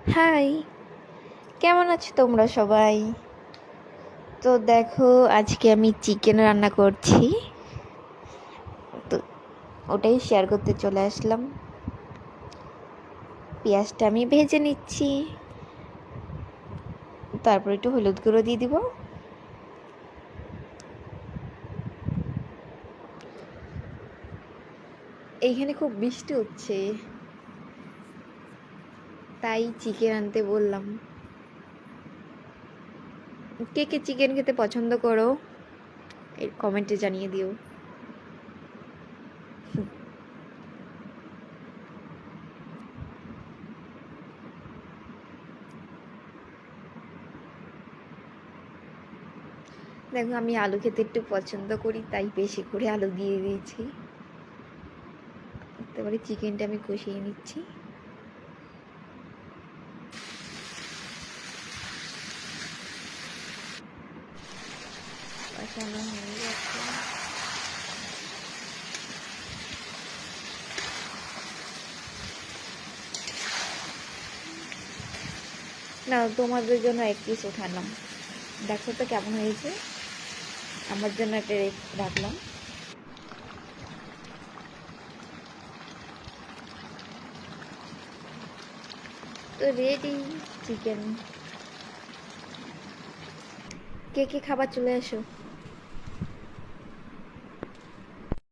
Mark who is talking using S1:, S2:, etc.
S1: High, কেমন আছো তোমরা সবাই? তো দেখো, আজকে আমি চিকেন রান্না করছি। তো ওটাই শেয়ার করতে চলে আসলাম। পেঁয়াজটা আমি ভেজে নিচ্ছি, তারপর একটু হলুদ গুঁড়ো দিয়ে দিব। এইখানে খুব বৃষ্টি হচ্ছে, তাই চিকেন আনতে বললাম। কে কে চিকেন খেতে পছন্দ করো এর কমেন্টে জানিয়ে দিও। দেখো, আমি আলু খেতে একটু পছন্দ করি, তাই বেশি করে আলু দিয়ে দিয়েছি। তারপরে চিকেনটা আমি কষিয়ে নিচ্ছি। কষানো হয়ে গেছে। না, তোমাদের জন্য এক পিস উঠালাম, দেখো তো কেমন হয়েছে। আমার জন্য একটা রাখলাম। তো রেডি চিকেন। কে কে খাবার চলে আসো।